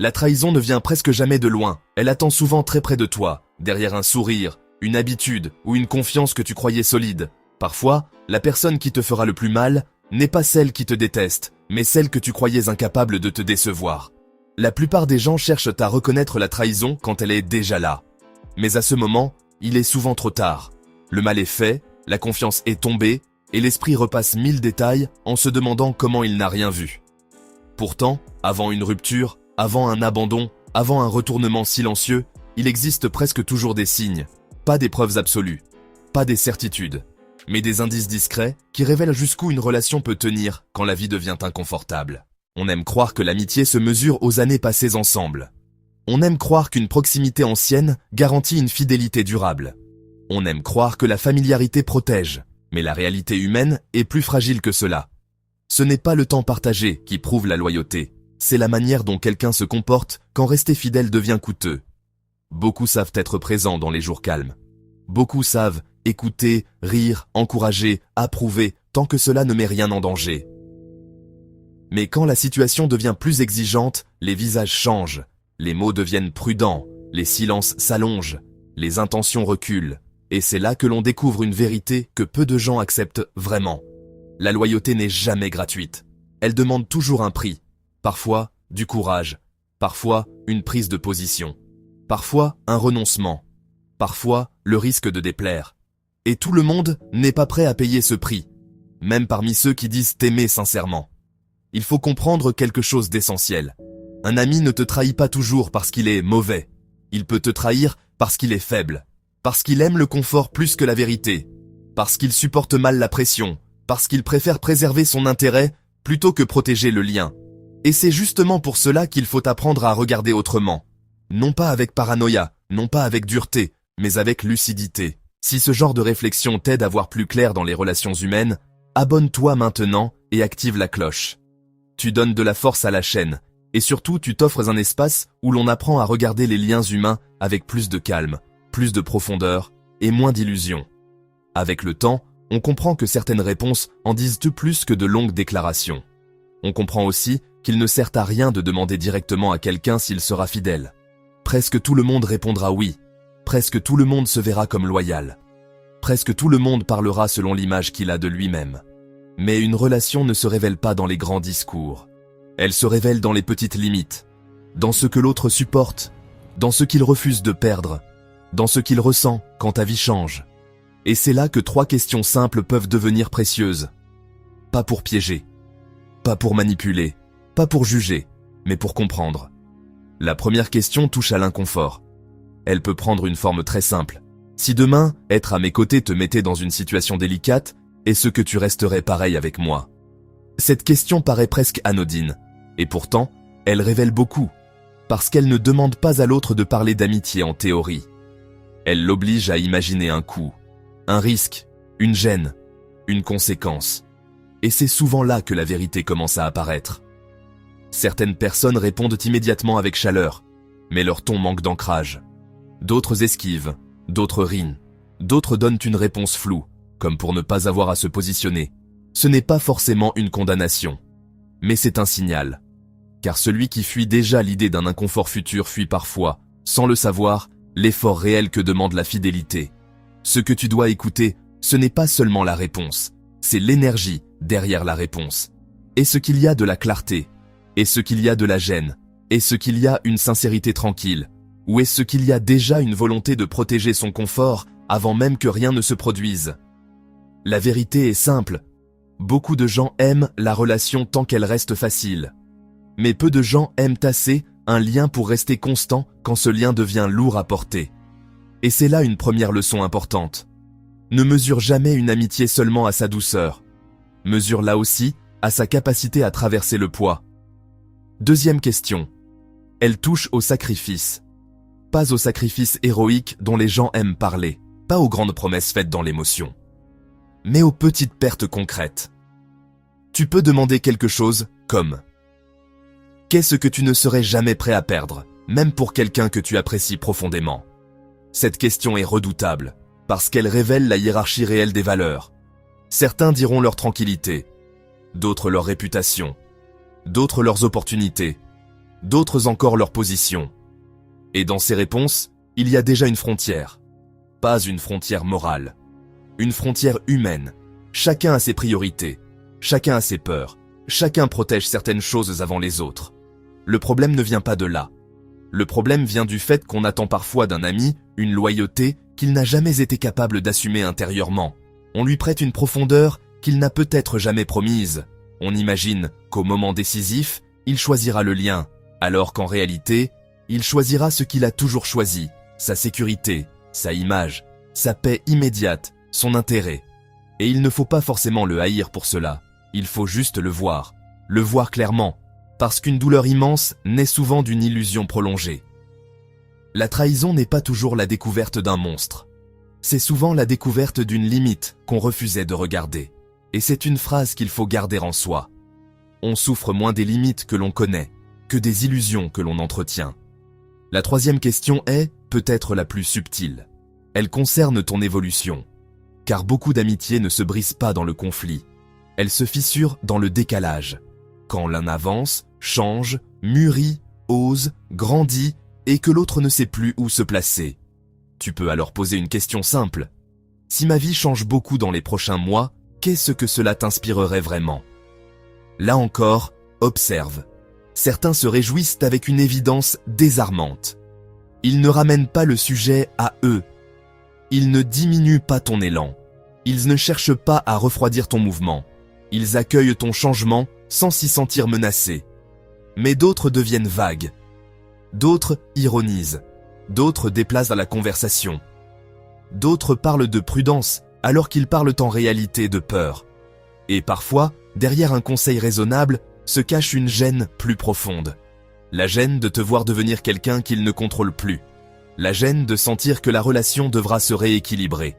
La trahison ne vient presque jamais de loin, elle attend souvent très près de toi, derrière un sourire, une habitude ou une confiance que tu croyais solide. Parfois, la personne qui te fera le plus mal n'est pas celle qui te déteste, mais celle que tu croyais incapable de te décevoir. La plupart des gens cherchent à reconnaître la trahison quand elle est déjà là. Mais à ce moment, il est souvent trop tard. Le mal est fait, la confiance est tombée, et l'esprit repasse 1000 détails en se demandant comment il n'a rien vu. Pourtant, avant une rupture, avant un abandon, avant un retournement silencieux, il existe presque toujours des signes, pas des preuves absolues, pas des certitudes, mais des indices discrets qui révèlent jusqu'où une relation peut tenir quand la vie devient inconfortable. On aime croire que l'amitié se mesure aux années passées ensemble. On aime croire qu'une proximité ancienne garantit une fidélité durable. On aime croire que la familiarité protège, mais la réalité humaine est plus fragile que cela. Ce n'est pas le temps partagé qui prouve la loyauté, c'est la manière dont quelqu'un se comporte quand rester fidèle devient coûteux. Beaucoup savent être présents dans les jours calmes. Beaucoup savent écouter, rire, encourager, approuver, tant que cela ne met rien en danger. Mais quand la situation devient plus exigeante, les visages changent, les mots deviennent prudents, les silences s'allongent, les intentions reculent, et c'est là que l'on découvre une vérité que peu de gens acceptent vraiment. La loyauté n'est jamais gratuite. Elle demande toujours un prix. Parfois, du courage. Parfois, une prise de position. Parfois, un renoncement. Parfois, le risque de déplaire. Et tout le monde n'est pas prêt à payer ce prix, même parmi ceux qui disent t'aimer sincèrement. Il faut comprendre quelque chose d'essentiel. Un ami ne te trahit pas toujours parce qu'il est mauvais. Il peut te trahir parce qu'il est faible, parce qu'il aime le confort plus que la vérité, parce qu'il supporte mal la pression, parce qu'il préfère préserver son intérêt plutôt que protéger le lien. Et c'est justement pour cela qu'il faut apprendre à regarder autrement. Non pas avec paranoïa, non pas avec dureté, mais avec lucidité. Si ce genre de réflexion t'aide à voir plus clair dans les relations humaines, abonne-toi maintenant et active la cloche. Tu donnes de la force à la chaîne, et surtout tu t'offres un espace où l'on apprend à regarder les liens humains avec plus de calme, plus de profondeur et moins d'illusions. Avec le temps, on comprend que certaines réponses en disent plus que de longues déclarations. On comprend aussi qu'il ne sert à rien de demander directement à quelqu'un s'il sera fidèle. Presque tout le monde répondra oui. Presque tout le monde se verra comme loyal. Presque tout le monde parlera selon l'image qu'il a de lui-même. Mais une relation ne se révèle pas dans les grands discours. Elle se révèle dans les petites limites, dans ce que l'autre supporte, dans ce qu'il refuse de perdre, dans ce qu'il ressent quand ta vie change. Et c'est là que 3 questions simples peuvent devenir précieuses. Pas pour piéger, pas pour manipuler, pas pour juger, mais pour comprendre. La première question touche à l'inconfort. Elle peut prendre une forme très simple. Si demain, être à mes côtés te mettait dans une situation délicate, est-ce que tu resterais pareil avec moi? Cette question paraît presque anodine, et pourtant, elle révèle beaucoup, parce qu'elle ne demande pas à l'autre de parler d'amitié en théorie. Elle l'oblige à imaginer un coût, un risque, une gêne, une conséquence. Et c'est souvent là que la vérité commence à apparaître. Certaines personnes répondent immédiatement avec chaleur, mais leur ton manque d'ancrage. D'autres esquivent, d'autres rient, d'autres donnent une réponse floue, comme pour ne pas avoir à se positionner. Ce n'est pas forcément une condamnation, mais c'est un signal. Car celui qui fuit déjà l'idée d'un inconfort futur fuit parfois, sans le savoir, l'effort réel que demande la fidélité. Ce que tu dois écouter, ce n'est pas seulement la réponse, c'est l'énergie derrière la réponse. Est-ce qu'il y a de la clarté? Est-ce qu'il y a de la gêne? Est-ce qu'il y a une sincérité tranquille? Ou est-ce qu'il y a déjà une volonté de protéger son confort avant même que rien ne se produise? La vérité est simple. Beaucoup de gens aiment la relation tant qu'elle reste facile. Mais peu de gens aiment assez un lien pour rester constant quand ce lien devient lourd à porter. Et c'est là une première leçon importante. Ne mesure jamais une amitié seulement à sa douceur. Mesure-la aussi à sa capacité à traverser le poids. Deuxième question. Elle touche au sacrifice. Pas au sacrifice héroïque dont les gens aiment parler, pas aux grandes promesses faites dans l'émotion, mais aux petites pertes concrètes. Tu peux demander quelque chose comme « Qu'est-ce que tu ne serais jamais prêt à perdre, même pour quelqu'un que tu apprécies profondément ?» Cette question est redoutable, parce qu'elle révèle la hiérarchie réelle des valeurs. Certains diront leur tranquillité, d'autres leur réputation, d'autres leurs opportunités, d'autres encore leur position. Et dans ces réponses, il y a déjà une frontière. Pas une frontière morale. Une frontière humaine. Chacun a ses priorités. Chacun a ses peurs. Chacun protège certaines choses avant les autres. Le problème ne vient pas de là. Le problème vient du fait qu'on attend parfois d'un ami une loyauté qu'il n'a jamais été capable d'assumer intérieurement. On lui prête une profondeur qu'il n'a peut-être jamais promise. On imagine qu'au moment décisif, il choisira le lien, alors qu'en réalité, il choisira ce qu'il a toujours choisi, sa sécurité, sa image, sa paix immédiate, son intérêt. Et il ne faut pas forcément le haïr pour cela, il faut juste le voir clairement, parce qu'une douleur immense naît souvent d'une illusion prolongée. La trahison n'est pas toujours la découverte d'un monstre. C'est souvent la découverte d'une limite qu'on refusait de regarder. Et c'est une phrase qu'il faut garder en soi. On souffre moins des limites que l'on connaît, que des illusions que l'on entretient. La troisième question est, peut-être la plus subtile. Elle concerne ton évolution. Car beaucoup d'amitiés ne se brisent pas dans le conflit. Elles se fissurent dans le décalage. Quand l'un avance, change, mûrit, ose, grandit, et que l'autre ne sait plus où se placer. Tu peux alors poser une question simple. Si ma vie change beaucoup dans les prochains mois, qu'est-ce que cela t'inspirerait vraiment? Là encore, observe. Certains se réjouissent avec une évidence désarmante. Ils ne ramènent pas le sujet à eux. Ils ne diminuent pas ton élan. Ils ne cherchent pas à refroidir ton mouvement. Ils accueillent ton changement sans s'y sentir menacés. Mais d'autres deviennent vagues. D'autres ironisent. D'autres déplacent la conversation. D'autres parlent de prudence alors qu'ils parlent en réalité de peur. Et parfois, derrière un conseil raisonnable, se cache une gêne plus profonde. La gêne de te voir devenir quelqu'un qu'ils ne contrôlent plus. La gêne de sentir que la relation devra se rééquilibrer.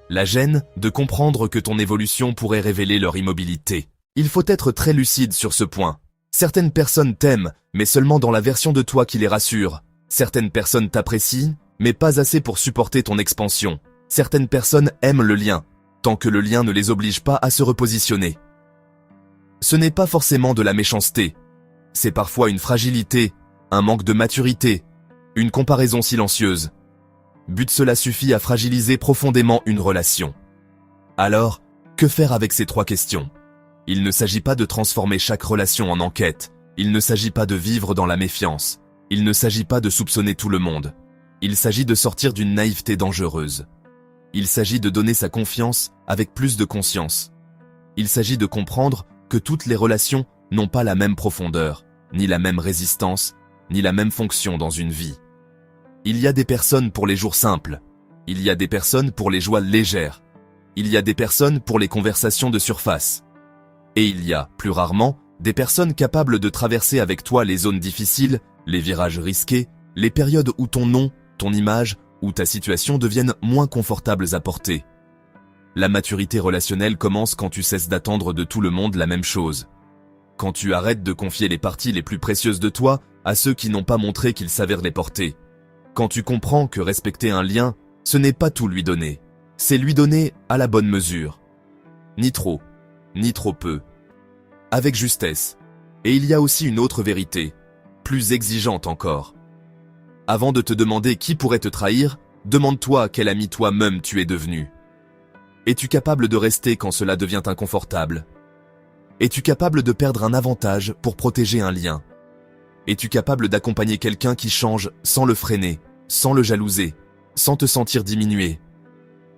La gêne de comprendre que ton évolution pourrait révéler leur immobilité. Il faut être très lucide sur ce point. Certaines personnes t'aiment, mais seulement dans la version de toi qui les rassure. Certaines personnes t'apprécient, mais pas assez pour supporter ton expansion. Certaines personnes aiment le lien, tant que le lien ne les oblige pas à se repositionner. Ce n'est pas forcément de la méchanceté. C'est parfois une fragilité, un manque de maturité, une comparaison silencieuse. But cela suffit à fragiliser profondément une relation. Alors, que faire avec ces trois questions? Il ne s'agit pas de transformer chaque relation en enquête. Il ne s'agit pas de vivre dans la méfiance. Il ne s'agit pas de soupçonner tout le monde. Il s'agit de sortir d'une naïveté dangereuse. Il s'agit de donner sa confiance avec plus de conscience. Il s'agit de comprendre que toutes les relations n'ont pas la même profondeur, ni la même résistance, ni la même fonction dans une vie. Il y a des personnes pour les jours simples. Il y a des personnes pour les joies légères. Il y a des personnes pour les conversations de surface. Et il y a, plus rarement, des personnes capables de traverser avec toi les zones difficiles, les virages risqués, les périodes où ton nom, ton image ou ta situation deviennent moins confortables à porter. La maturité relationnelle commence quand tu cesses d'attendre de tout le monde la même chose. Quand tu arrêtes de confier les parties les plus précieuses de toi à ceux qui n'ont pas montré qu'ils savaient les porter. Quand tu comprends que respecter un lien, ce n'est pas tout lui donner. C'est lui donner à la bonne mesure. Ni trop peu. Avec justesse. Et il y a aussi une autre vérité, plus exigeante encore. Avant de te demander qui pourrait te trahir, demande-toi quel ami toi-même tu es devenu. Es-tu capable de rester quand cela devient inconfortable? Es-tu capable de perdre un avantage pour protéger un lien? Es-tu capable d'accompagner quelqu'un qui change sans le freiner, sans le jalouser, sans te sentir diminué?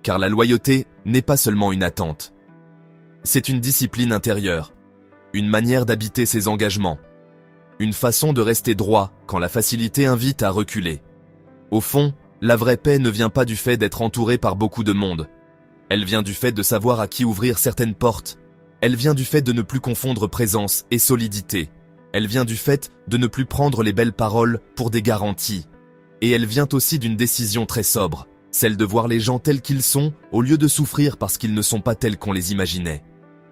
Car la loyauté n'est pas seulement une attente. C'est une discipline intérieure, une manière d'habiter ses engagements, une façon de rester droit quand la facilité invite à reculer. Au fond, la vraie paix ne vient pas du fait d'être entouré par beaucoup de monde. Elle vient du fait de savoir à qui ouvrir certaines portes. Elle vient du fait de ne plus confondre présence et solidité. Elle vient du fait de ne plus prendre les belles paroles pour des garanties. Et elle vient aussi d'une décision très sobre, celle de voir les gens tels qu'ils sont au lieu de souffrir parce qu'ils ne sont pas tels qu'on les imaginait.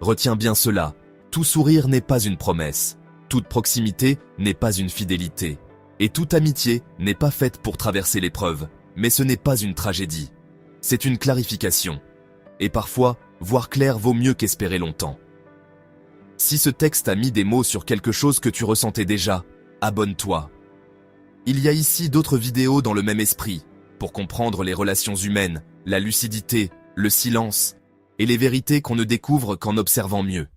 Retiens bien cela, tout sourire n'est pas une promesse, toute proximité n'est pas une fidélité, et toute amitié n'est pas faite pour traverser l'épreuve, mais ce n'est pas une tragédie. C'est une clarification. Et parfois, voir clair vaut mieux qu'espérer longtemps. Si ce texte a mis des mots sur quelque chose que tu ressentais déjà, abonne-toi. Il y a ici d'autres vidéos dans le même esprit, pour comprendre les relations humaines, la lucidité, le silence, et les vérités qu'on ne découvre qu'en observant mieux.